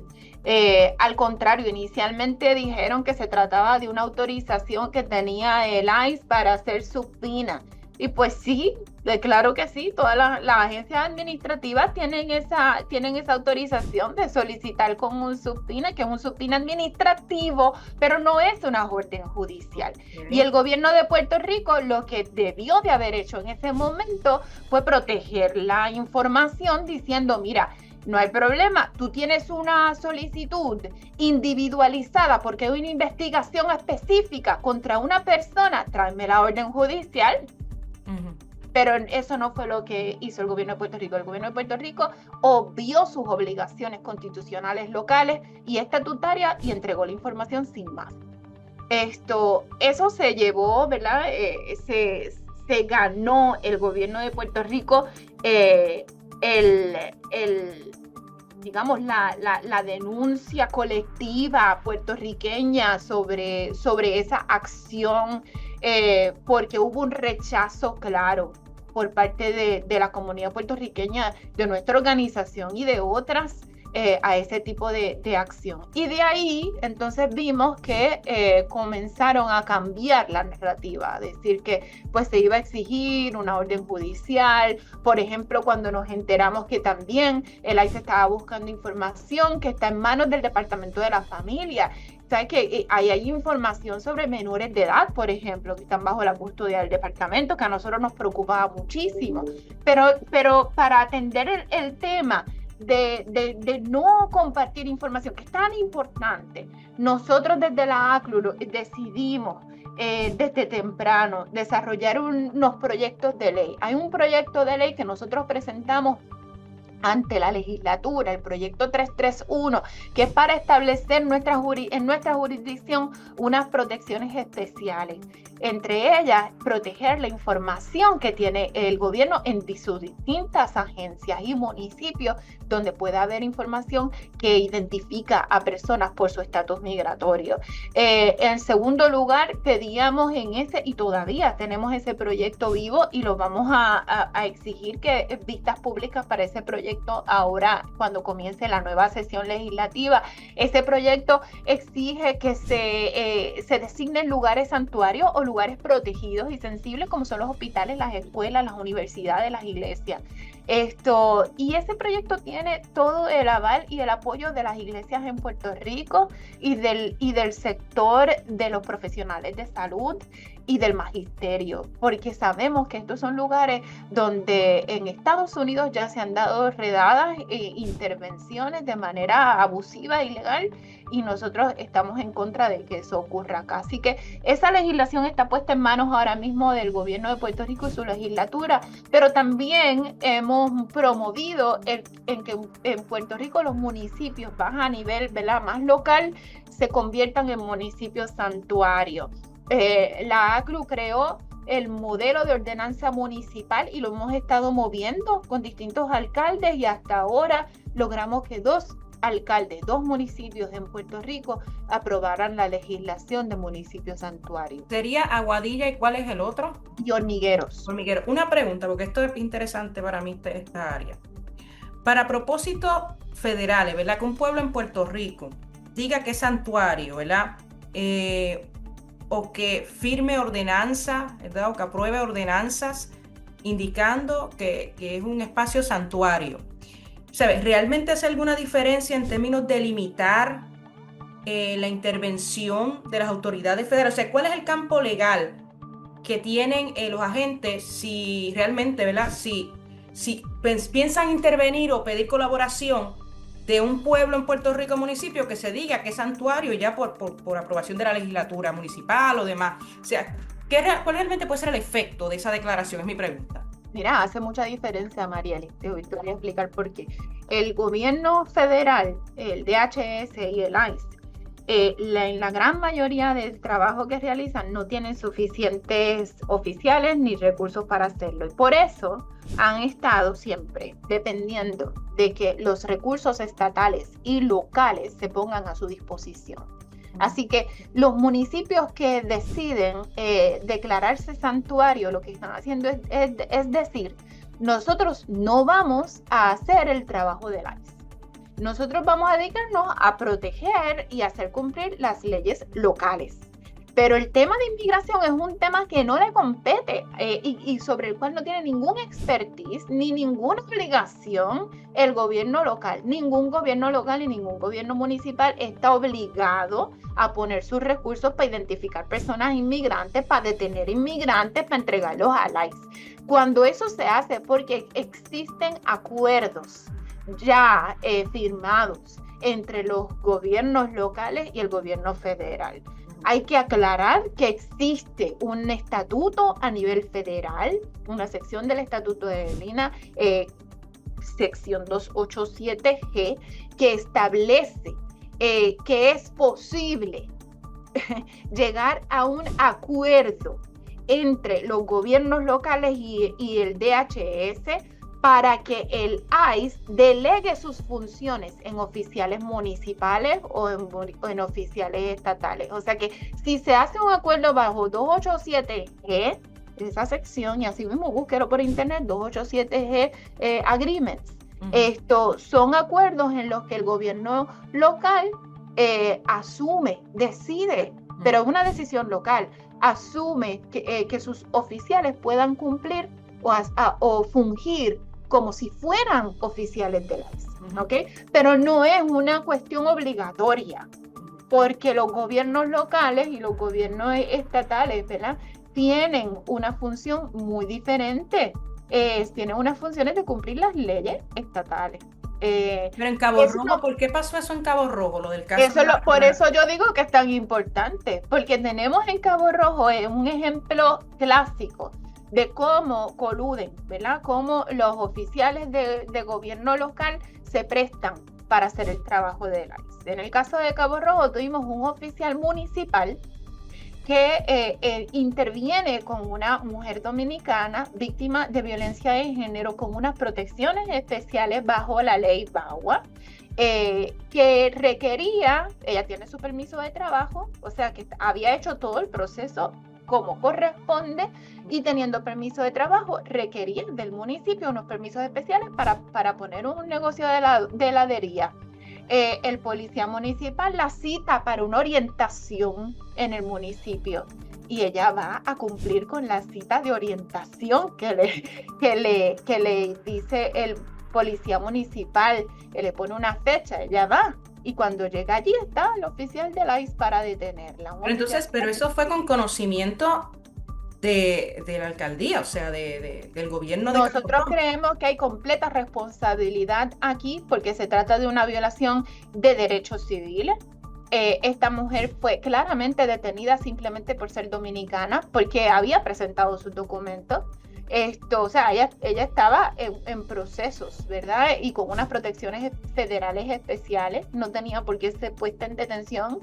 Al contrario, inicialmente dijeron que se trataba de una autorización que tenía el ICE para hacer subpoena. Y pues sí, claro que sí, todas las agencias administrativas tienen esa autorización de solicitar con un subpoena, que es un subpoena administrativo, pero no es una orden judicial. Y el gobierno de Puerto Rico lo que debió de haber hecho en ese momento fue proteger la información diciendo, mira, no hay problema, tú tienes una solicitud individualizada porque hay una investigación específica contra una persona, tráeme la orden judicial. Pero eso no fue lo que hizo el gobierno de Puerto Rico. El gobierno de Puerto Rico obvió sus obligaciones constitucionales locales y estatutarias y entregó la información sin más. Eso se llevó, ¿verdad? Se ganó el gobierno de Puerto Rico digamos, la denuncia colectiva puertorriqueña sobre esa acción, porque hubo un rechazo claro por parte de la comunidad puertorriqueña, de nuestra organización y de otras, a ese tipo de acción. Y de ahí, entonces, vimos que comenzaron a cambiar la narrativa, a decir que pues se iba a exigir una orden judicial. Por ejemplo, cuando nos enteramos que también el ICE estaba buscando información que está en manos del Departamento de la Familia. ¿Sabes que hay información sobre menores de edad, por ejemplo, que están bajo la custodia del departamento, que a nosotros nos preocupaba muchísimo? Pero para atender el tema de no compartir información, que es tan importante, nosotros desde la ACLU decidimos desde temprano desarrollar unos proyectos de ley. Hay un proyecto de ley que nosotros presentamos ante la legislatura, el proyecto 331, que es para establecer en nuestra jurisdicción unas protecciones especiales. Entre ellas, proteger la información que tiene el gobierno en sus distintas agencias y municipios, donde pueda haber información que identifica a personas por su estatus migratorio. En segundo lugar, pedíamos y todavía tenemos ese proyecto vivo y lo vamos a exigir que vistas públicas para ese proyecto ahora cuando comience la nueva sesión legislativa. Ese proyecto exige que se designen lugares santuarios o lugares protegidos y sensibles como son los hospitales, las escuelas, las universidades, las iglesias. Y ese proyecto tiene todo el aval y el apoyo de las iglesias en Puerto Rico y del sector de los profesionales de salud y del magisterio, porque sabemos que estos son lugares donde en Estados Unidos ya se han dado redadas e intervenciones de manera abusiva e ilegal, y nosotros estamos en contra de que eso ocurra acá. Así que esa legislación está puesta en manos ahora mismo del gobierno de Puerto Rico y su legislatura, pero también hemos promovido en que en Puerto Rico los municipios a nivel, ¿verdad?, más local se conviertan en municipios santuarios. La ACLU creó el modelo de ordenanza municipal y lo hemos estado moviendo con distintos alcaldes, y hasta ahora logramos que dos municipios en Puerto Rico aprobaran la legislación de municipios santuarios. ¿Sería Aguadilla y cuál es el otro? Y Hormigueros. Una pregunta, porque esto es interesante para mí, esta área. Para propósitos federales, ¿verdad? Que un pueblo en Puerto Rico diga que es santuario, ¿verdad? O que firme ordenanza, ¿verdad?, o que apruebe ordenanzas indicando que es un espacio santuario. ¿Sabes? ¿Realmente hace alguna diferencia en términos de limitar la intervención de las autoridades federales? O sea, ¿cuál es el campo legal que tienen los agentes si realmente, ¿verdad?, si piensan intervenir o pedir colaboración de un pueblo en Puerto Rico, municipio, que se diga que es santuario ya por aprobación de la legislatura municipal o demás? O sea, ¿cuál realmente puede ser el efecto de esa declaración? Es mi pregunta. Mira, hace mucha diferencia, Marieli. Te voy a explicar por qué. El gobierno federal, el DHS y el ICE, en la gran mayoría del trabajo que realizan no tienen suficientes oficiales ni recursos para hacerlo. Y por eso han estado siempre dependiendo de que los recursos estatales y locales se pongan a su disposición. Así que los municipios que deciden declararse santuario, lo que están haciendo es decir, nosotros no vamos a hacer el trabajo del ICE. Nosotros vamos a dedicarnos a proteger y hacer cumplir las leyes locales. Pero el tema de inmigración es un tema que no le compete y sobre el cual no tiene ningún expertise ni ninguna obligación el gobierno local. Ningún gobierno local y ningún gobierno municipal está obligado a poner sus recursos para identificar personas inmigrantes, para detener inmigrantes, para entregarlos al ICE. Cuando eso se hace porque existen acuerdos ya firmados entre los gobiernos locales y el gobierno federal. Hay que aclarar que existe un estatuto a nivel federal, una sección del estatuto de Lina, sección 287G, que establece que es posible llegar a un acuerdo entre los gobiernos locales y el DHS para que el ICE delegue sus funciones en oficiales municipales o en oficiales estatales. O sea que si se hace un acuerdo bajo 287G, esa sección, y así mismo búsquelo por internet, 287G agreements, estos son acuerdos en los que el gobierno local asume, decide, pero es una decisión local, asume que sus oficiales puedan cumplir o fungir como si fueran oficiales del ICE, ¿ok? Pero no es una cuestión obligatoria, porque los gobiernos locales y los gobiernos estatales, ¿verdad?, tienen una función muy diferente. Tienen unas funciones de cumplir las leyes estatales. Pero en Cabo Rojo, ¿por qué pasó eso en Cabo Rojo, lo del caso? Por eso yo digo que es tan importante, porque tenemos en Cabo Rojo un ejemplo clásico de cómo coluden, ¿verdad? Cómo los oficiales de gobierno local se prestan para hacer el trabajo del ICE. En el caso de Cabo Rojo tuvimos un oficial municipal que interviene con una mujer dominicana víctima de violencia de género con unas protecciones especiales bajo la ley VAWA, que requería, ella tiene su permiso de trabajo, o sea que había hecho todo el proceso como corresponde, y teniendo permiso de trabajo requería del municipio unos permisos especiales para poner un negocio de heladería. El policía municipal la cita para una orientación en el municipio y ella va a cumplir con la cita de orientación que le dice el policía municipal, que le pone una fecha, ella va. Y cuando llega allí está el oficial de la ICE para detenerla. Pero eso fue con conocimiento de la alcaldía, o sea, del gobierno de Nosotros Cabo Rojo. creemos que hay completa responsabilidad aquí porque se trata de una violación de derechos civiles. Esta mujer fue claramente detenida simplemente por ser dominicana, porque había presentado sus documentos. O sea, ella estaba en procesos, ¿verdad? Y con unas protecciones federales especiales, no tenía por qué ser puesta en detención,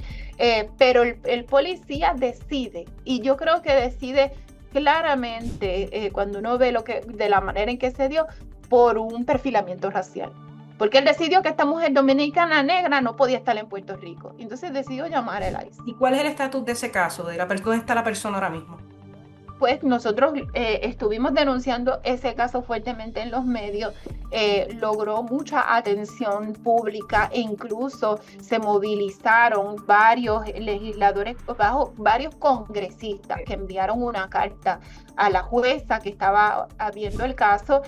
pero el policía decide, y yo creo que decide claramente cuando uno ve de la manera en que se dio, por un perfilamiento racial. Porque él decidió que esta mujer dominicana negra no podía estar en Puerto Rico. Entonces decidió llamar al ICE. ¿Y cuál es el estatus de ese caso? ¿Dónde está la persona ahora mismo? Pues nosotros estuvimos denunciando ese caso fuertemente en los medios, logró mucha atención pública e incluso se movilizaron varios legisladores, varios congresistas que enviaron una carta a la jueza que estaba viendo el caso,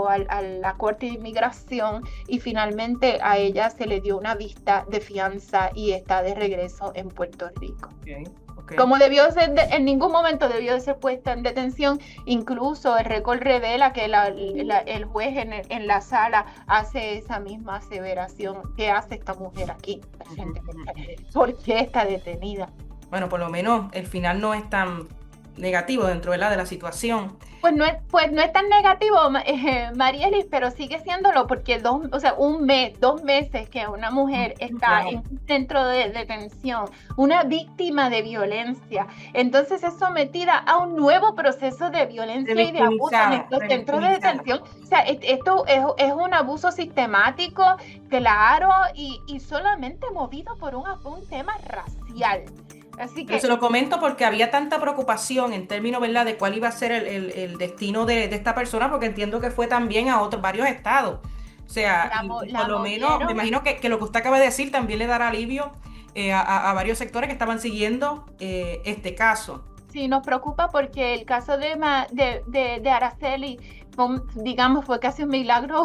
a la Corte de Inmigración, y finalmente a ella se le dio una vista de fianza y está de regreso en Puerto Rico. Okay. Como debió ser, en ningún momento debió de ser puesta en detención. Incluso el récord revela que el juez en la sala hace esa misma aseveración. ¿Qué hace esta mujer aquí? ¿Por qué está detenida? Bueno, por lo menos el final no es tan negativo dentro de la situación. Pues no es tan negativo, Marielis, pero sigue siéndolo porque 2 meses que una mujer está en un centro de detención, una víctima de violencia, entonces es sometida a un nuevo proceso de violencia y de abuso en estos centros de detención. O sea, esto es un abuso sistemático, claro, y solamente movido por un tema racial. Así que, pero se lo comento porque había tanta preocupación en términos, ¿verdad?, de cuál iba a ser el destino de esta persona, porque entiendo que fue también a varios estados. O sea, por lo menos, me imagino que lo que usted acaba de decir también le dará alivio a varios sectores que estaban siguiendo este caso. Sí, nos preocupa porque el caso de Araceli, digamos, fue casi un milagro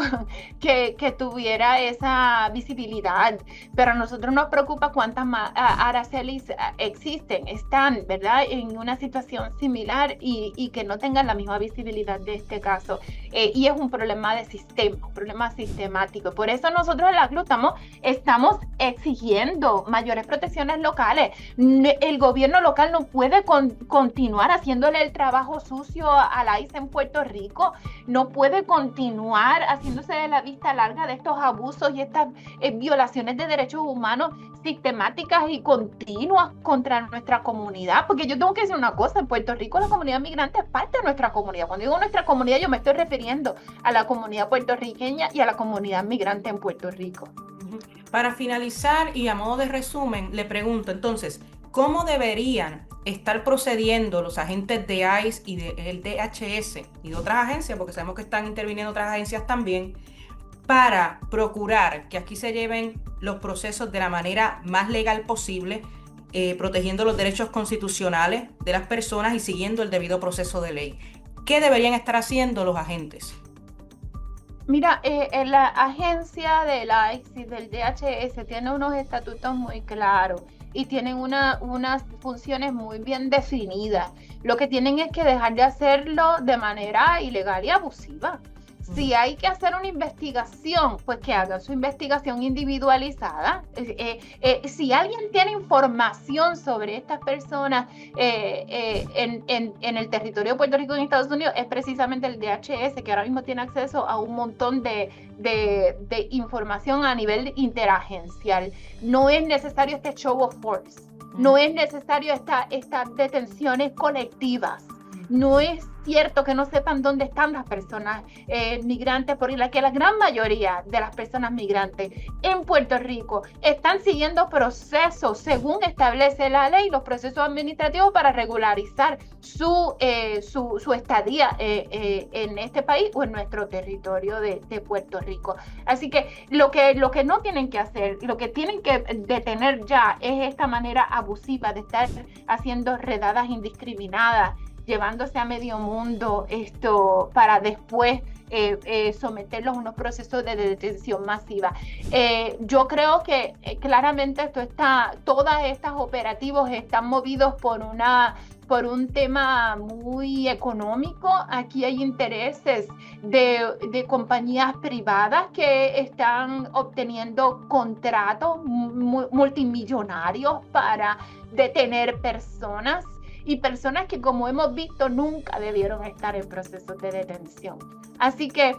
que tuviera esa visibilidad, pero a nosotros nos preocupa cuántas más Aracelis están, ¿verdad?, en una situación similar y que no tengan la misma visibilidad de este caso. Y es un problema de sistema, un problema sistemático. Por eso nosotros en la CLU estamos exigiendo mayores protecciones locales. El gobierno local no puede continuar haciéndole el trabajo sucio a la ICE en Puerto Rico. No puede continuar haciéndose de la vista larga de estos abusos y estas violaciones de derechos humanos sistemáticas y continuas contra nuestra comunidad. Porque yo tengo que decir una cosa, en Puerto Rico la comunidad migrante es parte de nuestra comunidad. Cuando digo nuestra comunidad, yo me estoy refiriendo a la comunidad puertorriqueña y a la comunidad migrante en Puerto Rico. Para finalizar y a modo de resumen, le pregunto entonces, ¿cómo deberían estar procediendo los agentes de ICE y del DHS y de otras agencias, porque sabemos que están interviniendo otras agencias también, para procurar que aquí se lleven los procesos de la manera más legal posible, protegiendo los derechos constitucionales de las personas y siguiendo el debido proceso de ley? ¿Qué deberían estar haciendo los agentes? Mira, la agencia de la ICE y del DHS tiene unos estatutos muy claros y tienen unas funciones muy bien definidas. Lo que tienen es que dejar de hacerlo de manera ilegal y abusiva. O Si hay que hacer una investigación, pues que haga su investigación individualizada. Si alguien tiene información sobre estas personas en el territorio de Puerto Rico en Estados Unidos, es precisamente el DHS, que ahora mismo tiene acceso a un montón de información a nivel interagencial. No es necesario este show of force, no es necesario estas detenciones colectivas. No es cierto que no sepan dónde están las personas migrantes, porque la gran mayoría de las personas migrantes en Puerto Rico están siguiendo procesos según establece la ley, los procesos administrativos para regularizar su estadía en este país o en nuestro territorio de Puerto Rico. Así que lo que no tienen que hacer, lo que tienen que detener ya es esta manera abusiva de estar haciendo redadas indiscriminadas, llevándose a medio mundo para después someterlos a unos procesos de detención masiva. Yo creo que claramente todos estos operativos están movidos por un tema muy económico. Aquí hay intereses de compañías privadas que están obteniendo contratos multimillonarios para detener personas, y personas que, como hemos visto, nunca debieron estar en procesos de detención. Así que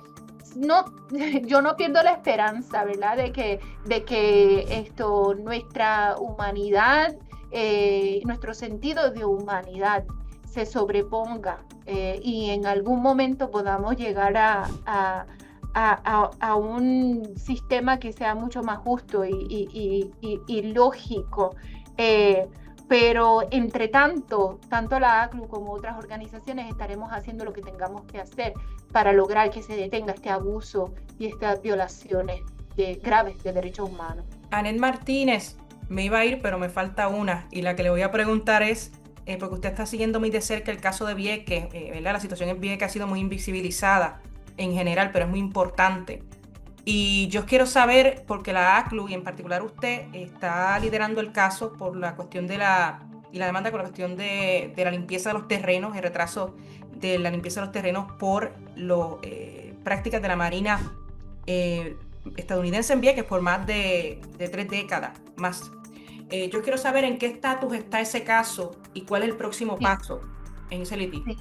yo no pierdo la esperanza, ¿verdad?, de que nuestra humanidad, nuestro sentido de humanidad se sobreponga y en algún momento podamos llegar a un sistema que sea mucho más justo y lógico. Pero entre tanto la ACLU como otras organizaciones estaremos haciendo lo que tengamos que hacer para lograr que se detenga este abuso y estas violaciones graves de derechos humanos. Anet Martínez, me iba a ir, pero me falta una, y la que le voy a preguntar es, porque usted está siguiendo muy de cerca el caso de Vieques, ¿verdad? La situación en Vieques ha sido muy invisibilizada en general, pero es muy importante. Y yo quiero saber, porque la ACLU y en particular usted está liderando el caso por la cuestión y la demanda con la cuestión de la limpieza de los terrenos, el retraso de la limpieza de los terrenos por prácticas de la Marina estadounidense en Vieques por más de 3 décadas más. Yo quiero saber en qué estatus está ese caso y cuál es el próximo paso en ese litigio.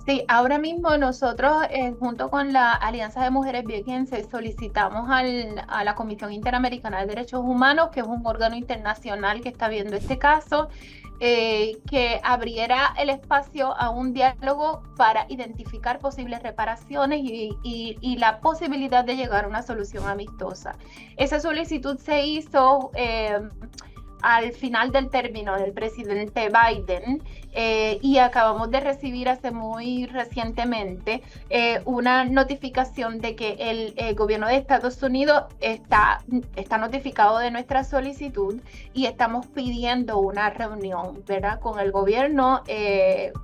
Sí, ahora mismo nosotros, junto con la Alianza de Mujeres Viequenses, solicitamos a la Comisión Interamericana de Derechos Humanos, que es un órgano internacional que está viendo este caso, que abriera el espacio a un diálogo para identificar posibles reparaciones y la posibilidad de llegar a una solución amistosa. Esa solicitud se hizo al final del término del presidente Biden y acabamos de recibir hace muy recientemente una notificación de que el gobierno de Estados Unidos está notificado de nuestra solicitud y estamos pidiendo una reunión, ¿verdad?, con el gobierno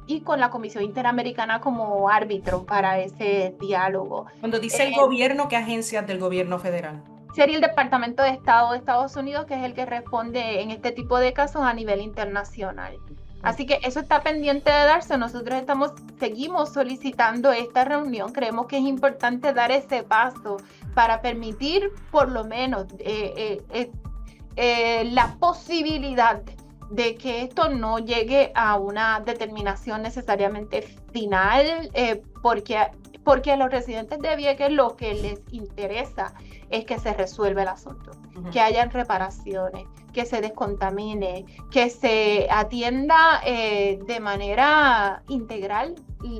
y con la Comisión Interamericana como árbitro para ese diálogo. Cuando dice el gobierno, ¿qué agencias del gobierno federal? Sería el Departamento de Estado de Estados Unidos, que es el que responde en este tipo de casos a nivel internacional. Así que eso está pendiente de darse. Nosotros seguimos solicitando esta reunión. Creemos que es importante dar ese paso para permitir por lo menos la posibilidad de que esto no llegue a una determinación necesariamente final, porque a los residentes de Vieques lo que les interesa es que se resuelva el asunto, que hayan reparaciones, que se descontamine, que se atienda de manera integral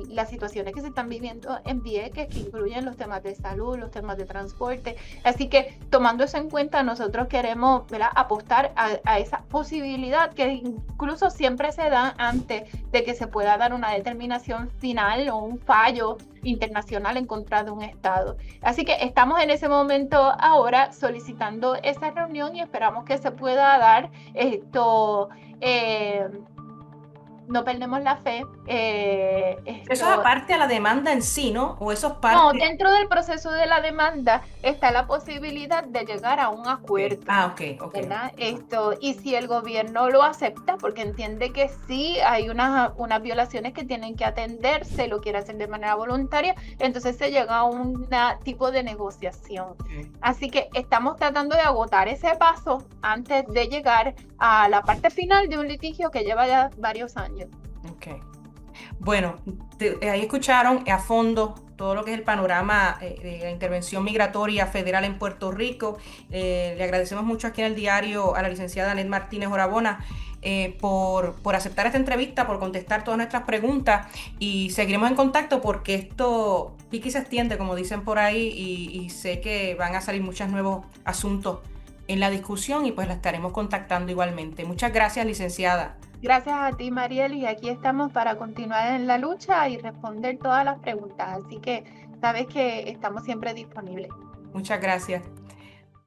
las situaciones que se están viviendo en Vieques, que incluyen los temas de salud, los temas de transporte. Así que tomando eso en cuenta, nosotros queremos, ¿verdad?, apostar a esa posibilidad que incluso siempre se da antes de que se pueda dar una determinación final o un fallo internacional en contra de un Estado. Así que estamos en ese momento ahora solicitando esa reunión y esperamos que se pueda dar esto. No perdemos la fe Eso es aparte a la demanda en sí, ¿no? O eso es No, parte... dentro del proceso de la demanda está la posibilidad de llegar a un Ok. acuerdo. Ah, ok, ok. ¿Verdad? Y si el gobierno lo acepta, porque entiende que sí hay unas violaciones que tienen que atenderse, lo quiere hacer de manera voluntaria, entonces se llega a un tipo de negociación. Ok. Así que estamos tratando de agotar ese paso antes de llegar a la parte final de un litigio que lleva ya varios años. Ok. Bueno, ahí escucharon a fondo todo lo que es el panorama de la intervención migratoria federal en Puerto Rico. Le agradecemos mucho aquí en el diario a la licenciada Anet Martínez Orabona por aceptar esta entrevista, por contestar todas nuestras preguntas y seguiremos en contacto porque esto pique y se extiende, como dicen por ahí, y sé que van a salir muchos nuevos asuntos en la discusión y pues la estaremos contactando igualmente. Muchas gracias, licenciada. Gracias a ti, Mariel, y aquí estamos para continuar en la lucha y responder todas las preguntas. Así que sabes que estamos siempre disponibles. Muchas gracias.